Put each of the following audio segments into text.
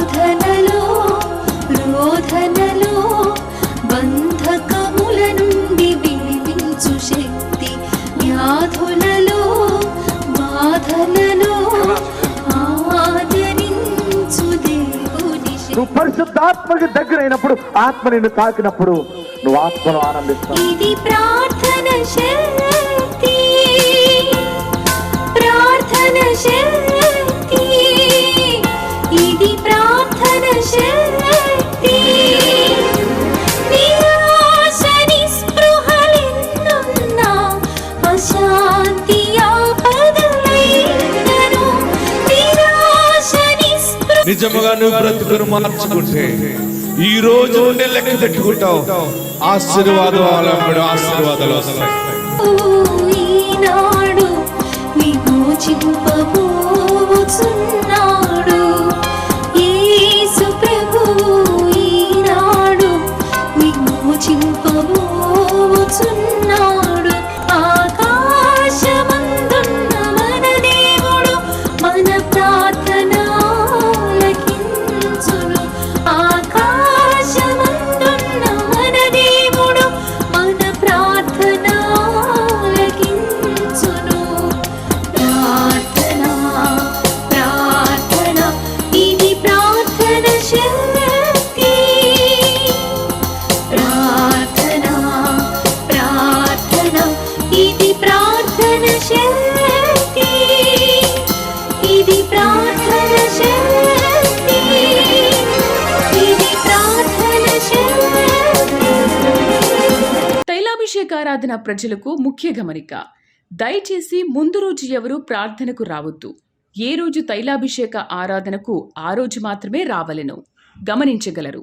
శోధనలో రోధనలో బంధకముల నుండి విడిపించు శక్తి, వ్యాధులలో బాధలలో ఆదరించు దేవుని శక్తి. నువ్వు పరిశుద్ధాత్మకి దగ్గర అయినప్పుడు, ఆత్మ నిన్ను తాకినప్పుడు నువ్వు ఆత్మను ఆనందిస్తావు. ఇది ప్రార్థన శక్తి, ప్రార్థన శక్తి, ఇది ప్రార్థన శక్తి. నిరాశ నిస్పృహలెన్నున్నా అశాంతి ఆపదలైనను, నిరాశ నిస్పృహ. నిజముగా నువ్వు బ్రతుకును మార్చుకుంటే ఈ రోజు ఉండే లెక్క పెట్టుకుంటావు. ఆశీర్వాదాలు వస్తాయి. ఈనాడు విమోచింపబోచున్నాడు యేసు ప్రభువు, ఈనాడు విమోచింపబోచున్నాడు. ఆకాశమందున్న మన దేవుడు మన ప్రార్థన ఆలకించును. ఆకాశమందున్న మన దేవుడు మన ప్రార్థన ఆలకించును. ప్రార్థన ప్రార్థన ఇది ప్రార్థన శక్తి, ప్రార్థన ప్రార్థన ఇది ప్రార్థన శక్తి, ఇది ప్రార్థన శక్తి, ఇది ప్రార్థన శక్తి. తైలాభిషేకారాధన ప్రజలకు ముఖ్య గమనిక. దయచేసి ముందు రోజు ఎవరు ప్రార్థనకు రావద్దు. ఏ రోజు తైలాభిషేక ఆరాధనకు ఆ రోజు మాత్రమే రావలెను గమనించగలరు.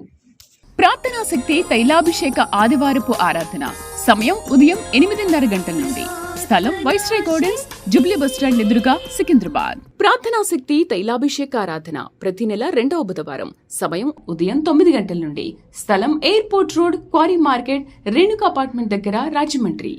ప్రార్థనాశక్తి తైలాభిషేక ఆదివారపు ఆరాధన సమయం ఉదయం 8:30 గంటల నుండి. స్థలం వైస్రాయ్ గార్డెన్స్, జుబ్లీ బస్టాండ్ ఎదురుగా, సికింద్రాబాద్. ప్రార్థనాశక్తి తైలాభిషేక ఆరాధన ప్రతి నెల 2వ బుధవారం. సమయం ఉదయం 9 గంటల నుండి. స్థలం airport road, quarry market, Renuka apartment దగ్గర, రాజమండ్రి.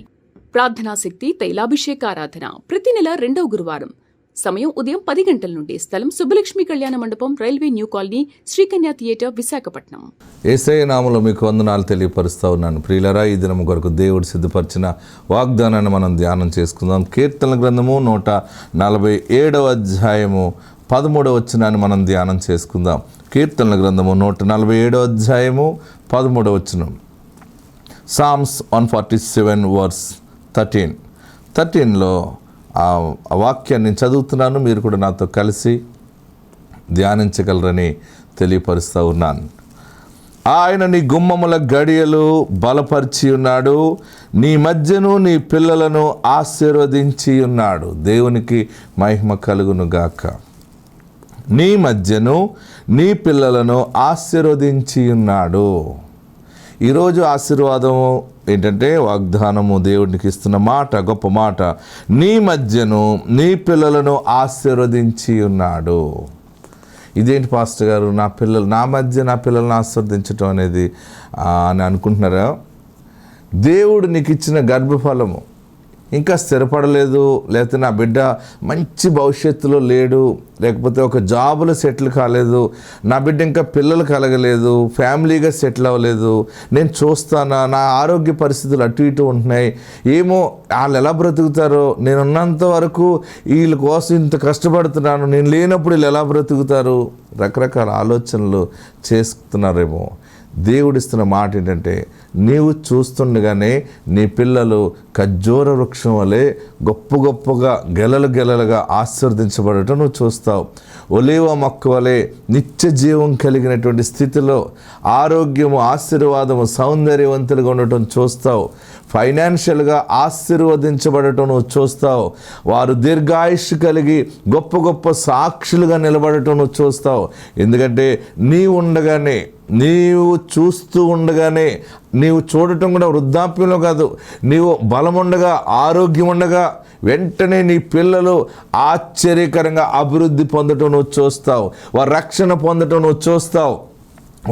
ప్రార్థనాశక్తి తైలాభిషేక ఆరాధన ప్రతి నెల 2వ గురువారం. సమయం ఉదయం 10 గంటల నుండి. స్థలం సుబ్బలక్ష్మి కళ్యాణ మండపం, railway new colony, Srikanya theatre, Visakhapatnam. Yesayya నామములో మీకు వందనాలు తెలియపరుస్తా ఉన్నాను. ప్రియులారా, ఈ దినం కొరకు దేవుడు సిద్ధపరిచిన వాగ్దానాన్ని మనం ధ్యానం చేసుకుందాం. కీర్తనల గ్రంథము 147వ అధ్యాయము 13వ వచనాన్ని మనం ధ్యానం చేసుకుందాం. కీర్తనల గ్రంథము 147వ అధ్యాయము 13వ వచనం. సామ్స్ 147 వర్స్ 13లో ఆ వాక్యాన్ని చదువుతున్నాను. మీరు కూడా నాతో కలిసి ధ్యానించగలరని తెలియపరుస్తూ ఉన్నాను. ఆయన నీ గుమ్మముల గడియలు బలపరిచి ఉన్నాడు, నీ మధ్యను నీ పిల్లలను ఆశీర్వదించి ఉన్నాడు. దేవునికి మహిమ కలుగును గాక. నీ మధ్యను నీ పిల్లలను ఆశీర్వదించి ఉన్నాడు. ఈరోజు ఆశీర్వాదము ఏంటంటే వాగ్దానము, దేవుడికి ఇస్తున్న మాట, గొప్ప మాట. నీ మధ్యను నీ పిల్లలను ఆశీర్వదించి ఉన్నాడు. ఇదేంటి పాస్టర్ గారు, నా మధ్య నా పిల్లలను ఆశీర్వదించటం అనేది అని అనుకుంటున్నారా? దేవుడు నీకు ఇచ్చిన గర్భఫలము ఇంకా స్థిరపడలేదు, లేకపోతే నా బిడ్డ మంచి భవిష్యత్తులో లేడు, లేకపోతే ఒక జాబులో సెటిల్ కాలేదు, నా బిడ్డ ఇంకా పిల్లలు కలగలేదు, ఫ్యామిలీగా సెటిల్ అవ్వలేదు, నేను చూస్తానా, నా ఆరోగ్య పరిస్థితులు అటు ఇటు ఉంటున్నాయి, ఏమో వాళ్ళు ఎలా బ్రతుకుతారో, నేను ఉన్నంత వరకు వీళ్ళ కోసం ఇంత కష్టపడుతున్నాను, నేను లేనప్పుడు వీళ్ళు ఎలా బ్రతుకుతారు, రకరకాల ఆలోచనలు చేస్తున్నారేమో. దేవుడిస్తున్న మాట ఏంటంటే, నీవు చూస్తుండగానే నీ పిల్లలు ఖర్జూర వృక్షం వలె గొప్పగా గెలలుగా ఆశీర్వదించబడటం నువ్వు చూస్తావు. ఒలీవ మొక్క వలె నిత్య జీవం కలిగినటువంటి స్థితిలో ఆరోగ్యము, ఆశీర్వాదము, సౌందర్యవంతులుగా ఉండటం చూస్తావు. ఫైనాన్షియల్గా ఆశీర్వదించబడటం నువ్వు చూస్తావు. వారు దీర్ఘాయుష్షు కలిగి గొప్ప సాక్షులుగా నిలబడటం నువ్వు చూస్తావు. ఎందుకంటే నీవు చూస్తూ ఉండగానే, నీవు చూడటం కూడా వృద్ధాప్యంలో కాదు, నీవు బలముండగా, ఆరోగ్యం ఉండగా వెంటనే నీ పిల్లలు ఆశ్చర్యకరంగా అభివృద్ధి పొందటం నువ్వు చూస్తావు. వారు రక్షణ పొందటం నువ్వు చూస్తావు.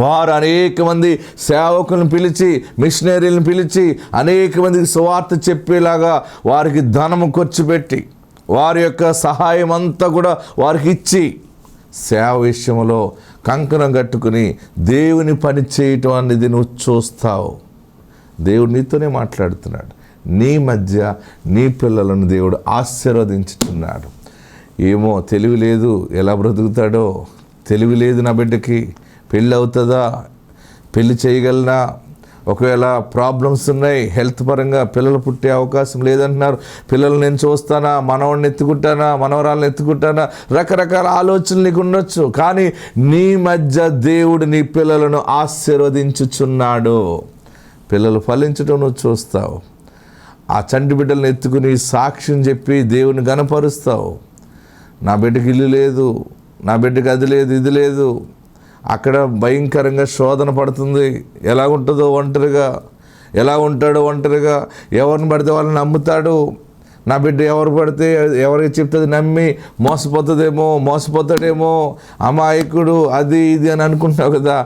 వారు అనేక మంది సేవకులను పిలిచి, మిషనరీలను పిలిచి అనేక మందికి సువార్త చెప్పేలాగా వారికి ధనము ఖర్చు పెట్టి, వారి యొక్క సహాయం అంతా కూడా వారికి ఇచ్చి సేవ విషయంలో కంకణం కట్టుకుని దేవుని పని చేయటం అనేది నువ్వు చూస్తావు. దేవుడు నీతోనే మాట్లాడుతున్నాడు. నీ మధ్య నీ పిల్లలను దేవుడు ఆశీర్వదించుతున్నాడు. ఏమో తెలివి లేదు, ఎలా బ్రతుకుతాడో తెలివి లేదు, నా బిడ్డకి పెళ్ళి అవుతుందా, పెళ్ళి చేయగలనా, ఒకవేళ ప్రాబ్లమ్స్ ఉన్నాయి హెల్త్ పరంగా, పిల్లలు పుట్టే అవకాశం లేదంటున్నారు, పిల్లలు నేను చూస్తానా, మనవాడిని ఎత్తుకుంటానా, మనవరాలను ఎత్తుకుంటానా, రకరకాల ఆలోచనలు నీకు ఉండొచ్చు. కానీ నీ మధ్య దేవుడు నీ పిల్లలను ఆశీర్వదించుచున్నాడు. పిల్లలు ఫలించడం నువ్వు చూస్తావు. ఆ చంటి బిడ్డలను ఎత్తుకుని సాక్ష్యం చెప్పి దేవుని గణపరుస్తావు. నా బిడ్డకి ఇల్లు లేదు, నా బిడ్డకి అది లేదు, ఇది లేదు, అక్కడ భయంకరంగా శోధన పడుతుంది, ఎలా ఉంటుందో ఒంటరిగా, ఎలా ఉంటాడో ఒంటరిగా, ఎవరిని పడితే వాళ్ళని నమ్ముతాడు, నా బిడ్డ ఎవరు పడితే ఎవరికి చెప్తుంది నమ్మి మోసపోతాడేమో, అమాయకుడు, అది ఇది అని అనుకుంటావు కదా.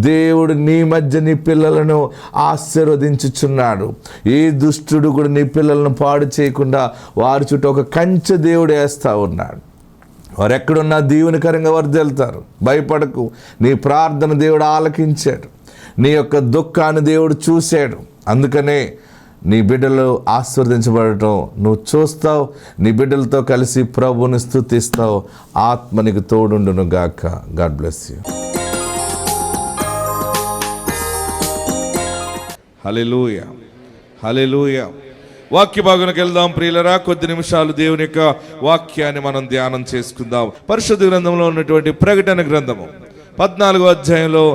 దేవుడు నీ మధ్య నీ పిల్లలను ఆశీర్వదించుచున్నాడు. ఏ దుష్టుడు కూడా నీ పిల్లలను పాడు చేయకుండా వారి చుట్టూ ఒక కంచె దేవుడు వేస్తూ ఉన్నాడు. వారు ఎక్కడున్నా దీవెనకరంగా వర్ధిల్లుతారు. భయపడకు, నీ ప్రార్థన దేవుడు ఆలకించాడు, నీ యొక్క దుఃఖాన్ని దేవుడు చూశాడు. అందుకనే నీ బిడ్డలు ఆశీర్వదించబడటం నువ్వు చూస్తావు. నీ బిడ్డలతో కలిసి ప్రభువుని స్తుతిస్తావు. ఆత్మ నీకు తోడుండును గాక. God bless you. Hallelujah, hallelujah. వాక్య భాగంలోకి వెళ్దాం ప్రియులరా. కొద్ది నిమిషాలు దేవుని యొక్క వాక్యాన్ని మనం ధ్యానం చేసుకుందాం. పరిశుద్ధ గ్రంథంలో ఉన్నటువంటి ప్రకటన గ్రంథము 14వ అధ్యాయంలో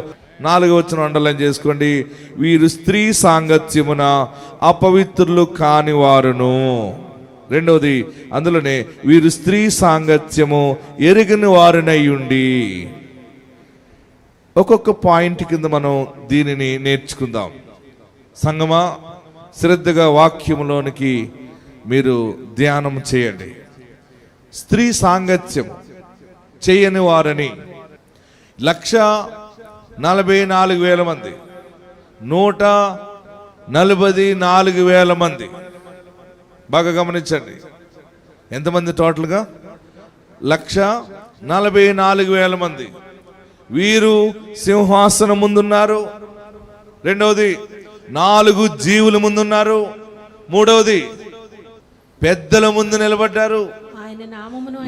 4వ వచనం అండర్లైన్ చేసుకోండి. వీరు స్త్రీ సాంగత్యమున అపవిత్రులు కాని వారును. రెండవది అందులోనే వీరు స్త్రీ సాంగత్యము ఎరిగిన వారునై ఉండి. ఒక్కొక్క పాయింట్ కింద మనం దీనిని నేర్చుకుందాం. సంగమా, శ్రద్ధగా వాక్యములోనికి మీరు ధ్యానం చేయండి. స్త్రీ సాంగత్యం చేయని వారని 1,44,000 మంది, 144,000 మంది. బాగా గమనించండి. ఎంతమంది టోటల్గా? 1,44,000 మంది. వీరు సింహాసనం ముందున్నారు. రెండవది 4 జీవుల ముందున్నారు. మూడవది పెద్దల ముందు నిలబడ్డారు.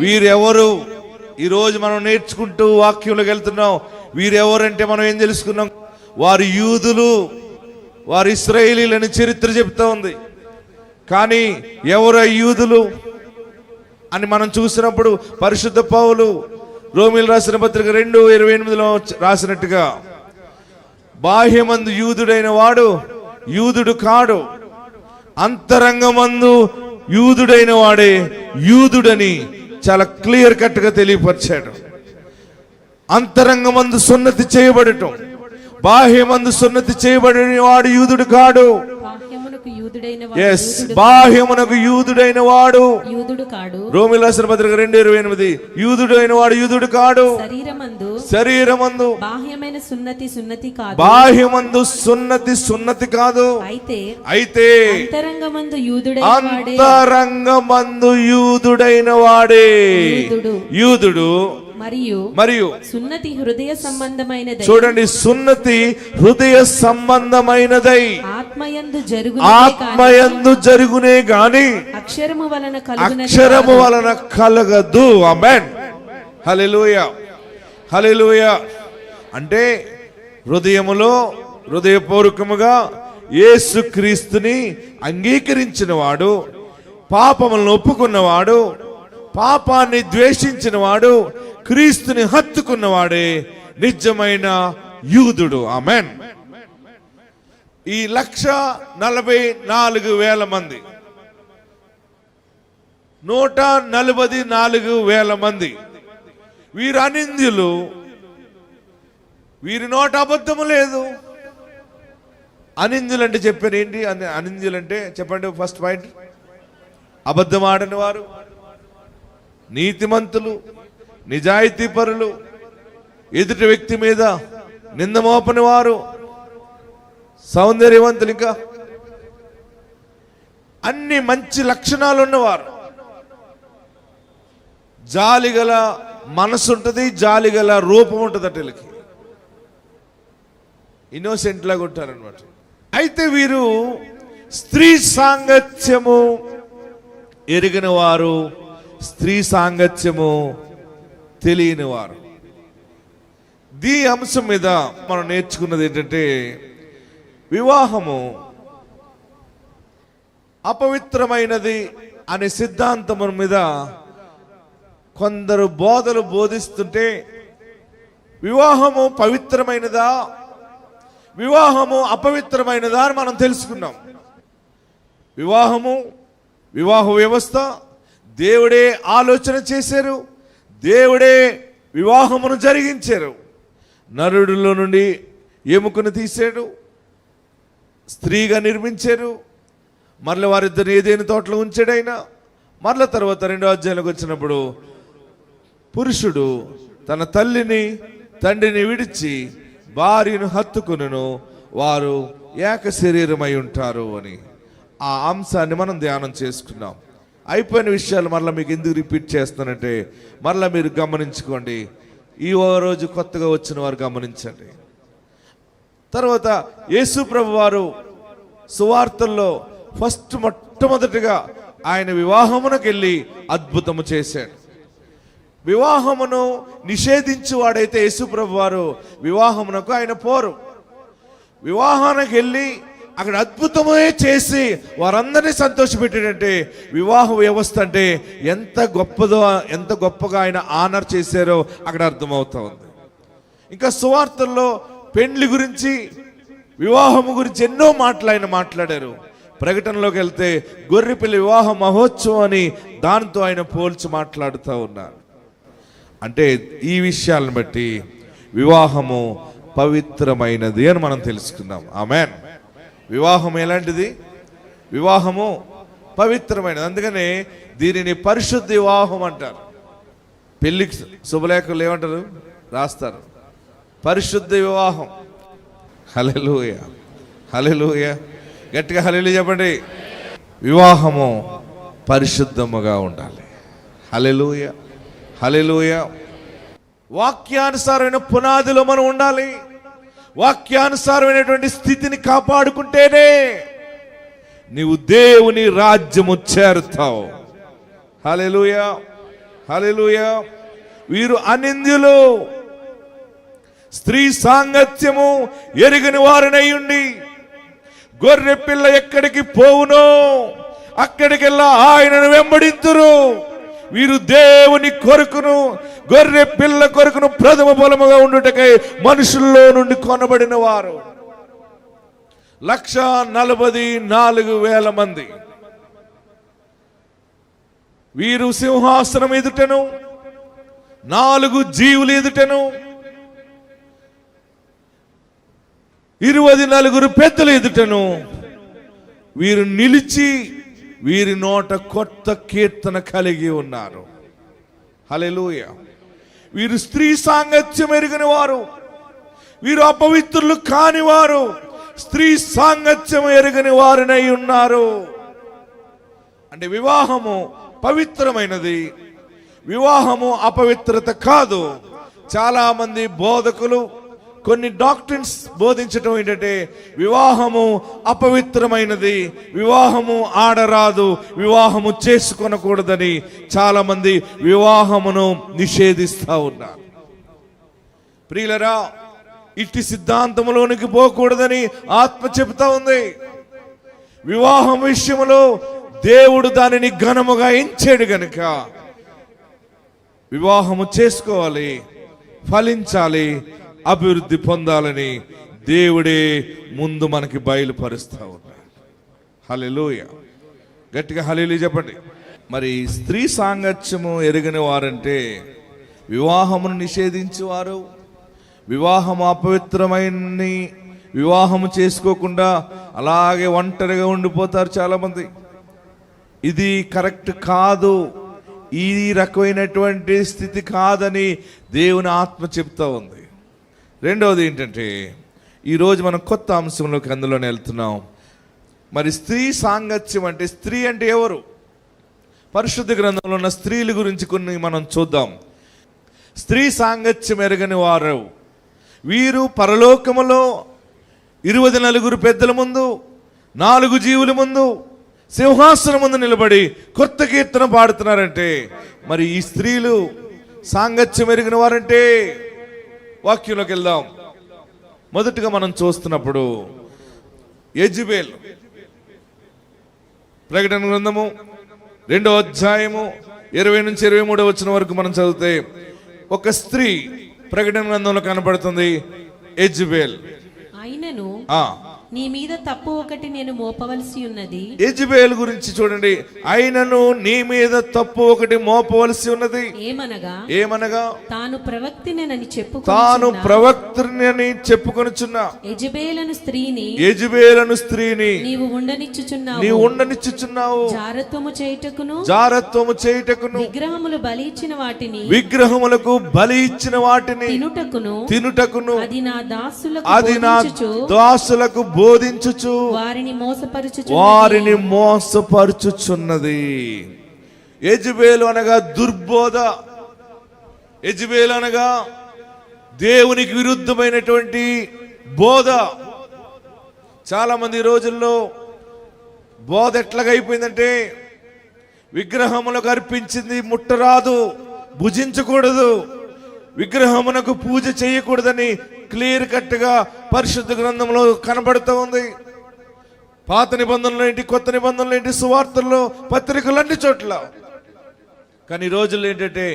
వీరెవరు? ఈరోజు మనం నేర్చుకుంటూ వాక్యంలోకి వెళ్తున్నాం. వీరెవరంటే మనం ఏం తెలుసుకున్నాం? వారు యూదులు, వారు ఇశ్రాయేలీలని చరిత్ర చెప్తా ఉంది. కానీ ఎవరు యూదులు అని మనం చూసినప్పుడు పరిశుద్ధ పౌలు రోమీయులకు రాసిన పత్రిక 2:28లో రాసినట్టుగా, బాహ్యమందు యూదుడైన వాడు యూదుడు కాడు, అంతరంగమందు యూదుడైన వాడే యూదుడని చాలా క్లియర్ కట్ గా తెలియపరిచాడు. అంతరంగమందు సున్నతి చేయబడటం, బాహ్యమందు సున్నతి చేయబడిన వాడు యూదుడు కాడు. బాహ్యమునకు యూదుడైన వాడు యూదుడు కాడు. రోమీయులకు రాసిన పత్రిక 2:28 యూదుడైన వాడు యూదుడు కాడు. శరీరమందు బాహ్యమైన సున్నతి కాదు, బాహ్యమందు సున్నతి కాదు. అయితే అంతరంగమందు యూదుడైన వాడే యూదుడు. మరియు సున్నతి హృదయ సంబంధమైనదై. చూడండి, సున్నతి హృదయ సంబంధమైనదై ఆత్మయందు జరుగునే గాని అక్షరము వలన కలగదు. ఆమేన్. హల్లెలూయా, హల్లెలూయా. అంటే హృదయపూర్వకముగా యేసుక్రీస్తుని అంగీకరించిన వాడు, పాపములను ఒప్పుకున్నవాడు, పాపాన్ని ద్వేషించిన వాడు, క్రీస్తుని హత్తుకున్నవాడే నిజమైన యూదుడు. ఆమేన్. ఈ 1,44,000 మంది, 144,000 మంది వీరు అనింద్యులు. వీరి నోట అబద్ధము లేదు. అనింద్యులు అంటే చెప్పారు ఏంటి? అనింద్యులు అంటే చెప్పండి. ఫస్ట్ పాయింట్, అబద్ధం ఆడని వారు, నీతిమంతులు, నిజాయితీ పరులు, ఎదుటి వ్యక్తి మీద నింద మోపని వారు, సౌందర్యవంతులు, ఇంకా అన్ని మంచి లక్షణాలు ఉన్నవారు, జాలిగల మనసు ఉంటుంది, జాలి గల రూపం ఉంటుంది. వీళ్ళకి ఇన్నోసెంట్ లాగా ఉంటారనమాట. అయితే వీరు స్త్రీ సాంగత్యము ఎరిగిన వారు, స్త్రీ సాంగత్యము తెలియని వారు. ఈ అంశం మీద మనం నేర్చుకున్నది ఏంటంటే, వివాహము అపవిత్రమైనది అనే సిద్ధాంతం మీద కొందరు బోధలు బోధిస్తుంటే, వివాహము పవిత్రమైనదా, వివాహము అపవిత్రమైనదా అని మనం తెలుసుకున్నాం. వివాహ వ్యవస్థ దేవుడే ఆలోచన చేశారు, దేవుడే వివాహమును జరిగించారు. నరుడిలో నుండి ఎముకను తీశాడు, స్త్రీగా నిర్మించారు. మరల వారిద్దరిని ఏదైనా తోటలో ఉంచాడైనా. మరల తర్వాత 2వ అధ్యాయంలోకి వచ్చినప్పుడు పురుషుడు తన తల్లిని తండ్రిని విడిచి భార్యను హత్తుకును, వారు ఏక శరీరమై ఉంటారు అని ఆ అంశాన్ని మనం ధ్యానం చేసుకున్నాం. అయిపోయిన విషయాలు మరలా మీకు ఎందుకు రిపీట్ చేస్తానంటే, మరలా మీరు గమనించుకోండి. ఈ రోజు కొత్తగా వచ్చిన వారు గమనించండి. తర్వాత యేసు ప్రభు వారు సువార్తల్లో మొట్టమొదటిగా ఆయన వివాహమునకు వెళ్ళి అద్భుతము చేశాడు. వివాహమును నిషేధించువాడైతే యేసు ప్రభు వారు వివాహమునకు ఆయన పోరు. వివాహానికి వెళ్ళి అక్కడ అద్భుతమే చేసి వారందరినీ సంతోషపెట్టాడంటే, వివాహ వ్యవస్థ అంటే ఎంత గొప్పదో, ఎంత గొప్పగా ఆయన ఆనర్ చేశారో అక్కడ అర్థమవుతా ఉంది. ఇంకా సువార్తల్లో పెండ్లి గురించి, వివాహము గురించి ఎన్నో మాటలు ఆయన మాట్లాడారు. ప్రకటనలోకి వెళ్తే గొర్రెపిల్ల వివాహ మహోత్సవం అని దానితో ఆయన పోల్చి మాట్లాడుతూ ఉన్నారు. అంటే ఈ విషయాలను బట్టి వివాహము పవిత్రమైనది అని మనం తెలుసుకున్నాం. ఆమేన్. వివాహం ఎలాంటిది? వివాహము పవిత్రమైనది. అందుకనే దీనిని పరిశుద్ధ వివాహం అంటారు. పెళ్లికి శుభలేఖలు ఏమంటారు? రాస్తారు పరిశుద్ధ వివాహం. హల్లెలూయా, హల్లెలూయా. గట్టిగా హల్లెలూయా చెప్పండి. వివాహము పరిశుద్ధముగా ఉండాలి. హల్లెలూయా, హల్లెలూయా. వాక్యానుసారమైన పునాదిలో మనం ఉండాలి. వాక్యానుసారమైనటువంటి స్థితిని కాపాడుకుంటేనే నీవు దేవుని రాజ్యము చేరుతావు. హల్లెలూయా, హల్లెలూయా. వీరు అనింద్యులు, స్త్రీ సాంగత్యము ఎరిగిన వారినై ఉండి, గొర్రె పిల్ల ఎక్కడికి పోవునో అక్కడికెల్లా ఆయనను వెంబడింతురు. వీరు దేవుని కొరకును, గొర్రె పిల్ల కొరకును ప్రథమ ఫలముగా ఉండుటకై మనుషుల్లో నుండి కొనబడిన వారు 144,000 మంది. వీరు సింహాసనం ఎదుటను, 4 జీవులు ఎదుటను, 24 పెద్దలు ఎదుటను వీరు నిలిచి వీరి నోట కొత్త కీర్తన కలిగి ఉన్నారు. హల్లెలూయా. వీరు స్త్రీ సాంగత్యం ఎరిగిన వారు, వీరు అపవిత్రులు కాని వారు, స్త్రీ సాంగత్యం ఎరిగిన వారినై ఉన్నారు. అంటే వివాహము పవిత్రమైనది, వివాహము అపవిత్రత కాదు. చాలా మంది బోధకులు కొన్ని డాక్ట్రిన్స్ బోధించడం ఏంటంటే, వివాహము అపవిత్రమైనది, వివాహము ఆడరాదు, వివాహము చేసుకొనకూడదని చాలా మంది వివాహమును నిషేధిస్తూ ఉన్నారు. ప్రియులరా, ఇట్టి సిద్ధాంతములోనికి పోకూడదని ఆత్మ చెబుతా ఉంది. వివాహం విషయంలో దేవుడు దానిని ఘనముగా ఎంచాడు గనుక వివాహము చేసుకోవాలి, ఫలించాలి, అభివృద్ధి పొందాలని దేవుడే ముందు మనకి బయలుపరుస్తా ఉన్నాడు. హల్లెలూయా. గట్టిగా హల్లెలూయా చెప్పండి. మరి స్త్రీ సాంగత్యము ఎరిగిన వారంటే వివాహమును నిషేధించేవారు, వివాహము అపవిత్రమైన వివాహము చేసుకోకుండా అలాగే ఒంటరిగా ఉండిపోతారు చాలామంది. ఇది కరెక్ట్ కాదు, ఈ రకమైనటువంటి స్థితి కాదని దేవుని ఆత్మ చెప్తా ఉంది. రెండవది ఏంటంటే, ఈరోజు మనం కొత్త అంశంలోకి అందులోనే వెళ్తున్నాం. మరి స్త్రీ సాంగత్యం అంటే, స్త్రీ అంటే ఎవరు? పరిశుద్ధ గ్రంథంలో ఉన్న స్త్రీల గురించి కొన్ని మనం చూద్దాం. స్త్రీ సాంగత్యం ఎరగని వారు వీరు పరలోకములో 24 పెద్దల ముందు 4 జీవుల ముందు సింహాసనం ముందు నిలబడి కొత్త కీర్తన పాడుతున్నారంటే మరి ఈ స్త్రీలు సాంగత్యం ఎరిగిన వారంటే వాక్యంలోకి వెళ్దాం. మొదటిగా మనం చూస్తున్నప్పుడు యెజబెల్ ప్రకటన గ్రంథము 2వ అధ్యాయము 20 నుంచి 23 వచనం వరకు మనం చదివితే ఒక స్త్రీ ప్రకటన గ్రంథంలో కనబడుతుంది, యెజబెల్. అయినను ఆ నీ మీద తప్పు ఒకటి నేను మోపవలసి ఉన్నది. యెజబెల్ గురించి చూడండి. అయినను నీ మీద తప్పు ఒకటి మోపవలసి ఉన్నది. ఏమనగా తాను ప్రవక్తినని చెప్పుకొనుచున్న యెజబెలను స్త్రీని నీవు ఉండనిచ్చుచున్నావు. జారత్వము చేయుటకును విగ్రహములకు బలి ఇచ్చిన వాటిని తినుటకును అది నా దాసులకు బోధించుచు వారిని మోసపరుచుచున్నది. యెజబెలు అనగా దుర్బోధ. యెజబెలు అనగా దేవునికి విరుద్ధమైనటువంటి బోధ. చాలా మంది రోజుల్లో బోధ ఎట్లాగా అయిపోయిందంటే విగ్రహములకు అర్పించింది ముట్టరాదు, భుజించకూడదు, విగ్రహమునకు పూజ చేయకూడదని క్లియర్ కట్ గా పరిశుద్ధ గ్రంథంలో కనబడుతూ ఉంది. పాత నిబంధనలు ఏంటి, కొత్త నిబంధనలు ఏంటి, సువార్తల్లో, పత్రికలు అన్ని చోట్ల. కానీ ఈ రోజుల్లో ఏంటంటే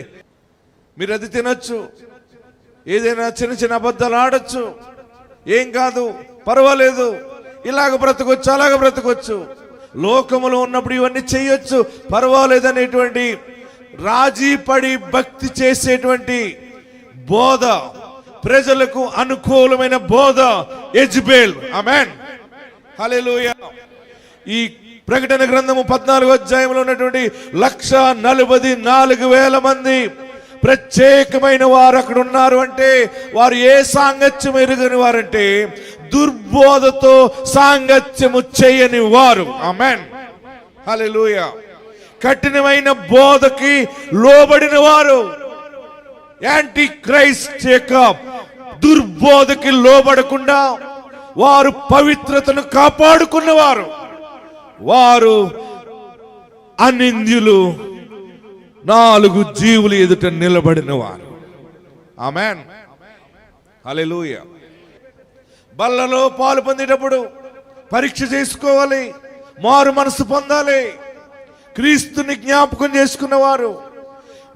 మీరు అది తినొచ్చు, ఏదైనా చిన్న చిన్న అబద్ధాలు ఆడొచ్చు, ఏం కాదు, పర్వాలేదు, ఇలాగ బ్రతకొచ్చు, అలాగ బ్రతకొచ్చు, లోకములో ఉన్నప్పుడు ఇవన్నీ చేయొచ్చు, పర్వాలేదు అనేటువంటి రాజీ పడి భక్తి చేసేటువంటి బోధ, ప్రజలకు అనుకూలమైన బోధ యెజబెల్. ఆమేన్, హల్లెలూయా. ఈ ప్రకటన గ్రంథము 14వ అధ్యాయంలో ఉన్నటువంటి 144,000 మంది ప్రత్యేకమైన వారు అక్కడ ఉన్నారు. అంటే వారు ఏ సాంగత్యం ఎరుగని వారంటే దుర్బోధతో సాంగత్యము చేయని వారు. ఆమేన్, హల్లెలూయా. కఠినమైన బోధకి లోబడిన వారు, యాంటీ క్రైస్ట్ యొక్క దుర్బోధకి లోబడకుండా వారు పవిత్రతను కాపాడుకున్నవారు, వారు అనింద్యులు, 4 జీవులు ఎదుట నిలబడిన వారు. ఆమేన్, హల్లెలూయా. బల్లలో పాలు పొందేటప్పుడు పరీక్ష చేసుకోవాలి, మారు మనసు పొందాలి. క్రీస్తుని జ్ఞాపకం చేసుకున్నవారు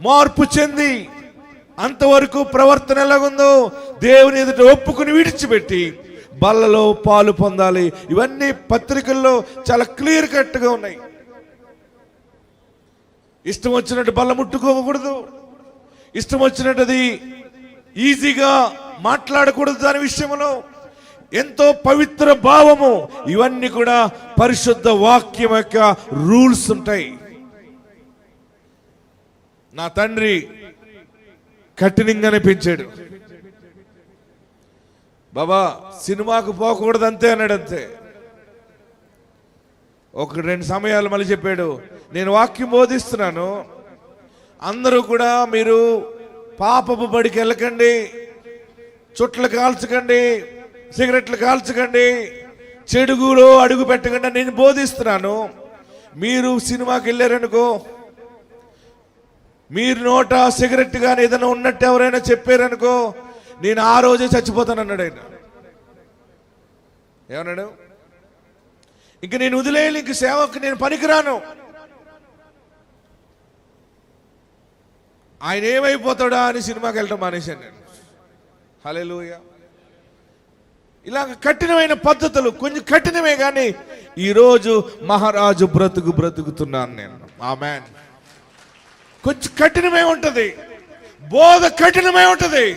మార్పు చెంది అంతవరకు ప్రవర్తన ఎలాగుందో దేవుని ఎదుట ఒప్పుకుని విడిచిపెట్టి బల్లలో పాలు పొందాలి. ఇవన్నీ పత్రికల్లో చాలా క్లియర్ కట్ గా ఉన్నాయి. ఇష్టం వచ్చినట్టు బల్ల ముట్టుకోకూడదు, ఇష్టం వచ్చినట్టు అది ఈజీగా మాట్లాడకూడదు. దాని విషయంలో ఎంతో పవిత్ర భావము, ఇవన్నీ కూడా పరిశుద్ధ వాక్యం యొక్క రూల్స్ ఉంటాయి. నా తండ్రి కఠినంగానే పెంచాడు. బాబా సినిమాకు పోకూడదు అంతే అన్నాడు, అంతే. 1-2 సమయాలు మళ్ళీ చెప్పాడు, నేను వాక్యం బోధిస్తున్నాను, అందరూ కూడా మీరు పాపపు బడికి వెళ్ళకండి, చుట్లు కాల్చకండి, సిగరెట్లు కాల్చకండి, చెడుగులో అడుగు పెట్టకండి, నేను బోధిస్తున్నాను. మీరు సినిమాకి వెళ్ళారనుకో, మీరు నోట సిగరెట్ కానీ ఏదైనా ఉన్నట్టు ఎవరైనా చెప్పారనుకో, నేను ఆ రోజే చచ్చిపోతాను అన్నాడు ఆయన. ఏమన్నాడు? ఇంక నేను వదిలేయాలి, ఇంక సేవకు నేను పనికిరాను. ఆయన ఏమైపోతాడా అని సినిమాకి వెళ్ళటం మానేశాను నేను. హల్లెలూయా. ఇలాగ కఠినమైన పద్ధతులు కొంచెం కఠినమే, కానీ ఈరోజు మహారాజు బ్రతుకుతున్నాను నేను. ఆమేన్. కొంచెం కఠినమే ఉంటది, బోధ కఠినమే ఉంటది,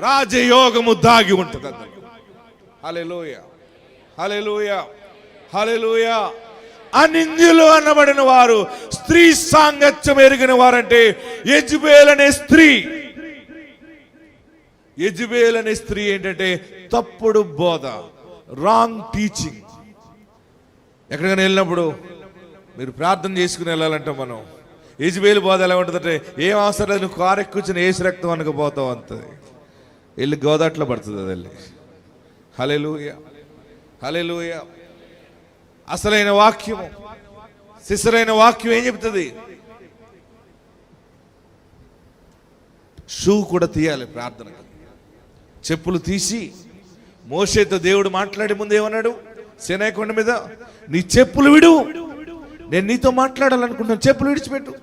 రాజయోగము దాగి ఉంటది. హల్లెలూయా, హల్లెలూయా, హల్లెలూయా. అనింద్యులు అనబడిన వారు, స్త్రీ సాంగత్యం ఎరిగిన వారంటే యెజబెల్ అనే స్త్రీ. యెజబెల్ అనే స్త్రీ ఏంటంటే తప్పుడు బోధ, రాంగ్ టీచింగ్. ఎక్కడికైనా వెళ్ళినప్పుడు మీరు ప్రార్థన చేసుకుని వెళ్ళాలంటే మనం యెజబెలు బోధ ఎలా ఉంటుందంటే ఏం అవసరం లేదు, నువ్వు కారు ఎక్కువచ్చిన ఏసు రక్తం అనుకుపోతావు అంతది. వెళ్ళి గోదాట్లో పడుతుంది అది వెళ్ళి. హల్లెలూయా, హల్లెలూయా. అసలైన వాక్యము, సిసలైన వాక్యం ఏం చెప్తుంది? షూ కూడా తీయాలి ప్రార్థనకి. చెప్పులు తీసి మోషేతో దేవుడు మాట్లాడే ముందు ఏమన్నాడు? సీనాయి కొండ మీద నీ చెప్పులు విడు, నేను నీతో మాట్లాడాలనుకుంటున్నాను, చెప్పులు విడిచిపెట్టు.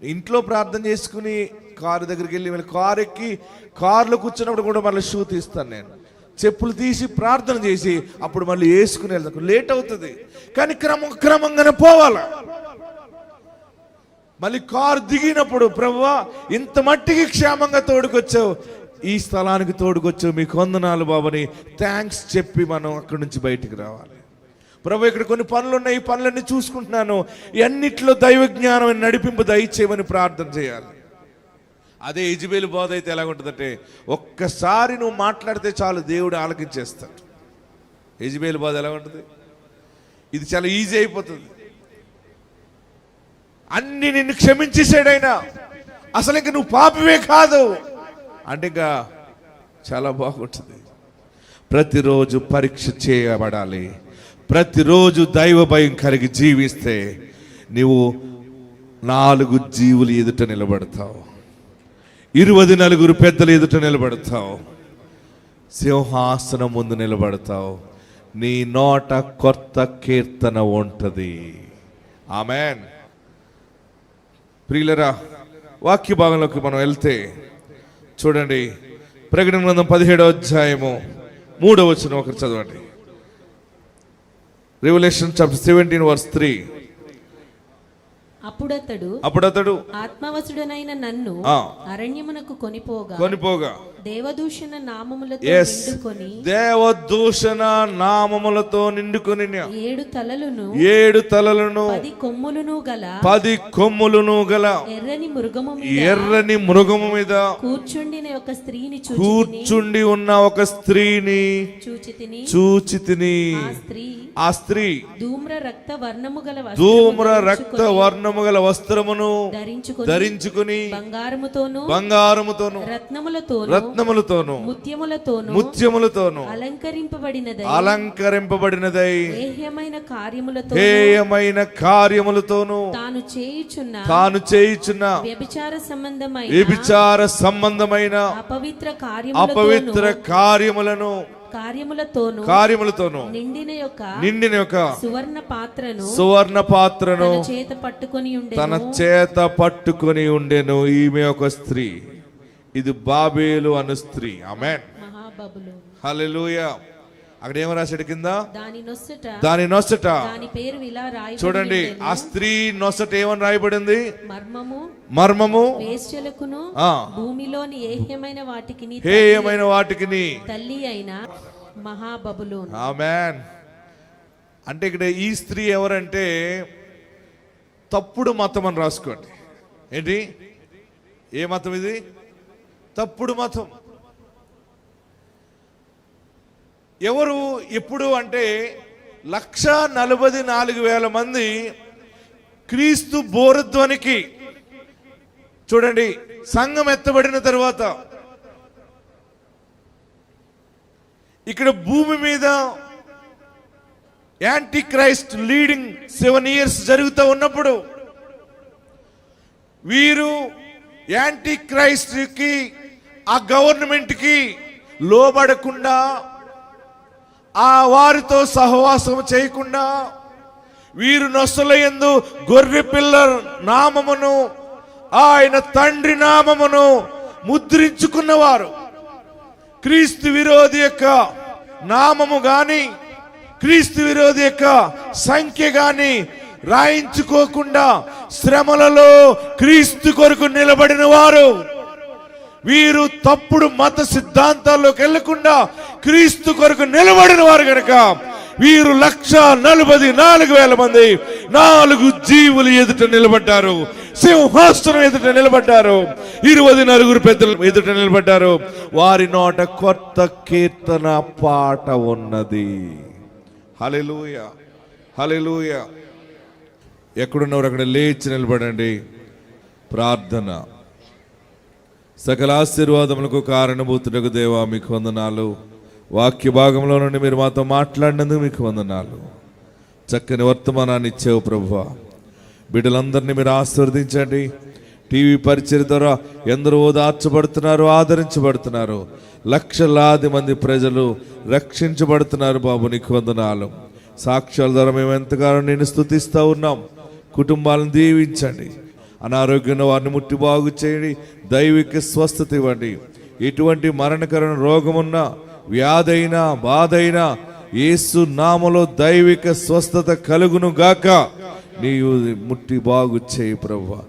ఇంట్లో ప్రార్థన చేసుకుని కారు దగ్గరికి వెళ్ళి కారు ఎక్కి కారులో కూర్చున్నప్పుడు కూడా మళ్ళీ షూ తీస్తాను నేను. చెప్పులు తీసి ప్రార్థన చేసి అప్పుడు మళ్ళీ వేసుకుని వెళ్తాను. లేట్ అవుతుంది కానీ క్రమంగానే పోవాలి. మళ్ళీ కారు దిగినప్పుడు ప్రభువా ఇంత మట్టికి క్షేమంగా తోడుకొచ్చావు, ఈ స్థలానికి తోడుకొచ్చావు, మీకు వందనాలు బాబని థ్యాంక్స్ చెప్పి మనం అక్కడి నుంచి బయటికి రావాలి. ప్రభు ఇక్కడ కొన్ని పనులు ఉన్నాయి, ఈ పనులన్నీ చూసుకుంటున్నాను, అన్నిట్లో దైవ జ్ఞానం నడిపింపు దయచేయమని ప్రార్థన చేయాలి. అదే యెజబెలు బోధ అయితే ఎలాగుంటుందంటే ఒక్కసారి నువ్వు మాట్లాడితే చాలు దేవుడు ఆలకించేస్తాడు. యెజబెలు బోధ ఎలా ఉంటుంది? ఇది చాలా ఈజీ అయిపోతుంది. అన్ని నిన్ను క్షమించేసాడైనా అసలు ఇంక నువ్వు పాపివే కాదు అంటే ఇంకా చాలా బాగుంటుంది. ప్రతిరోజు పరీక్ష చేయబడాలి. ప్రతిరోజు దైవ భయం కలిగి జీవిస్తే నీవు 4 జీవులు ఎదుట నిలబడతావు, 24 పెద్దల ఎదుట నిలబడతావు, సింహాసనం ముందు నిలబడతావు, నీ నోట కొత్త కీర్తన ఉంటుంది. ఆమెన్. ప్రియులరా, వాక్య భాగంలోకి మనం వెళ్తే చూడండి, ప్రకటన గ్రంథం 17వ అధ్యాయము 3వ వచనం ఒకరు చదవండి. Revelation chapter 17 verse 3. అప్పుడతడు ఆత్మవశుడనైన నన్ను అరణ్యమునకు కొనిపోగా దేవదూషణ నామములతో నిండుకొని 7 తలలను 10 కొమ్ములను గల ఎర్రని మృగము మీద కూర్చుండి ఉన్న ఒక స్త్రీని చూచితిని. ఆ స్త్రీ ధూమ్ర రక్త వర్ణము గల వస్త్రమును ధరించుకుని బంగారముతోను రత్నములతోను ముత్యములతోను అలంకరింపబడినదై హేయమైన కార్యములతోను తాను చేయుచున్న వ్యభిచార సంబంధమైన అపవిత్ర కార్యములతోను నిండిన యొక్క సువర్ణ పాత్రను తన చేత పట్టుకొని ఉండెను. ఈమె ఒక స్త్రీ, ఇది బాబేలు అను స్త్రీ. ఆమేన్, హల్లెలూయా. అక్కడ ఏమో రాశాడు కింద? దాని నొసట. చూడండి, ఆ స్త్రీ నొసట ఏమని రాయబడింది? మర్మము భూమిలోని హేయమైన వాటికి తల్లి అయిన మహాబబులోను. ఆమేన్. అంటే ఇక్కడ ఈ స్త్రీ ఎవరంటే తప్పుడు మతం అని రాసుకోండి. ఏంటి? ఏ మతం ఇది? తప్పుడు మతం. ఎవరు ఎప్పుడు అంటే 144,000 మంది క్రీస్తు బోరధ్వనికి చూడండి సంఘం ఎత్తబడిన తర్వాత ఇక్కడ భూమి మీద యాంటీ క్రైస్ట్ లీడింగ్ 7 years జరుగుతూ ఉన్నప్పుడు వీరు యాంటీ క్రైస్ట్ కి ఆ గవర్నమెంట్ కి లోబడకుండా ఆ వారితో సహవాసం చేయకుండా వీరు నొసలయందు గొర్రె పిల్ల నామమును ఆయన తండ్రి నామమును ముద్రించుకున్నవారు క్రీస్తు విరోధి యొక్క నామము గాని క్రీస్తు విరోధి యొక్క సంఖ్య గాని రాయించుకోకుండా శ్రమలలో క్రీస్తు కొరకు నిలబడిన వారు వీరు తప్పుడు మత సిద్ధాంతాల్లోకి వెళ్లకుండా క్రీస్తు కొరకు నిలబడిన వారు కనుక వీరు 144,000 మంది 4 జీవులు ఎదుట నిలబడ్డారు. సింహాసనం ఎదుట నిలబడ్డారు. 24 పెద్దలు ఎదుట నిలబడ్డారు. వారి నోట కొత్త కీర్తన పాట ఉన్నది. హల్లెలూయా, హల్లెలూయా. ఎక్కడున్నవారు అక్కడ లేచి నిలబడండి. ప్రార్థన. సకల ఆశీర్వాదములకు కారణభూతుడకు దేవా మీకు వందనాలు. వాక్య భాగంలో నుండి మీరు మాతో మాట్లాడినందుకు మీకు వందనాలు. చక్కని వర్తమానాన్ని ఇచ్చావు ప్రభువా. బిడ్డలందరినీ మీరు ఆశీర్వదించండి. టీవీ పరిచయం ద్వారా ఎందరో ఓదార్చబడుతున్నారు, ఆదరించబడుతున్నారు. లక్షలాది మంది ప్రజలు రక్షించబడుతున్నారు బాబు, నీకు వందనాలు. సాక్ష్యాల ద్వారా మేము ఎంతగానో నేను స్తుతిస్తూ ఉన్నాం. కుటుంబాలను దీవించండి. అనారోగ్యంగా వారిని ముట్టి బాగు చేయండి. దైవిక స్వస్థత ఇవ్వండి. ఎటువంటి మరణకరమైన రోగమున్నా, వ్యాధైనా, బాధైనా యేసు నామములో దైవిక స్వస్థత కలుగును గాక. నీవు ముట్టి బాగు చేయి ప్రభువా.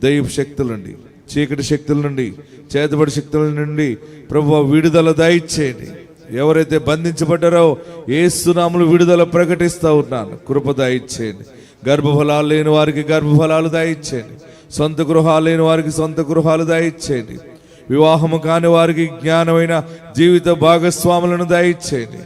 దైవ శక్తుల నుండి, చీకటి శక్తుల నుండి, చేతబడి శక్తుల నుండి ప్రభువా విడుదల దయచేయండి. ఎవరైతే బంధించబడ్డారో యేసు నామములో విడుదల ప్రకటిస్తూ ఉన్నాను. కృప దయచేయండి. గర్భఫలాలు లేని వారికి గర్భఫలాలు దయచేయండి. సొంత గృహాలు లేని వారికి సొంత గృహాలు దయచేయండి. వివాహము కాని వారికి జ్ఞానమైన జీవిత భాగస్వాములను దయచేయండి.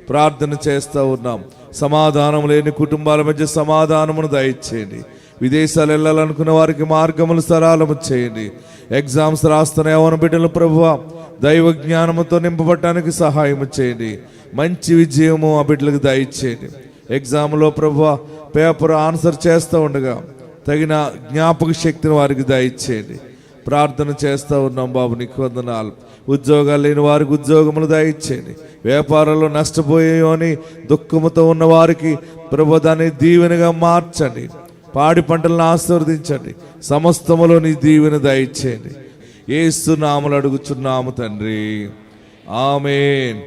ప్రార్థన చేస్తూ ఉన్నాం. సమాధానం లేని కుటుంబాల మధ్య సమాధానమును దయచేయండి. విదేశాలు వెళ్ళాలనుకున్న వారికి మార్గములు సరళము చేయండి. ఎగ్జామ్స్ రాస్తున్న యవ్వన బిడ్డలు ప్రభువా దైవ జ్ఞానముతో నింపబడటానికి సహాయం చేయండి. మంచి విజయము ఆ బిడ్డలకు దయచేయండి. ఎగ్జామ్లో ప్రభువా పేపర్ ఆన్సర్ చేస్తూ ఉండగా తగిన జ్ఞాపక శక్తిని వారికి దయచేయండి. ప్రార్థన చేస్తూ ఉన్నాం బాబు, నీకు వందనాలు. ఉద్యోగాలు లేని వారికి ఉద్యోగములు దయచేయండి. వ్యాపారంలో నష్టపోయాయో అని దుఃఖముతో ఉన్న వారికి ప్రభు దాన్ని దీవెనగా మార్చండి. పాడి పంటలను ఆశీర్వదించండి. సమస్తములో నీ దీవెన దయచేయండి. యేసు నామములో అడుగుచున్నాము తండ్రి, ఆమేన్.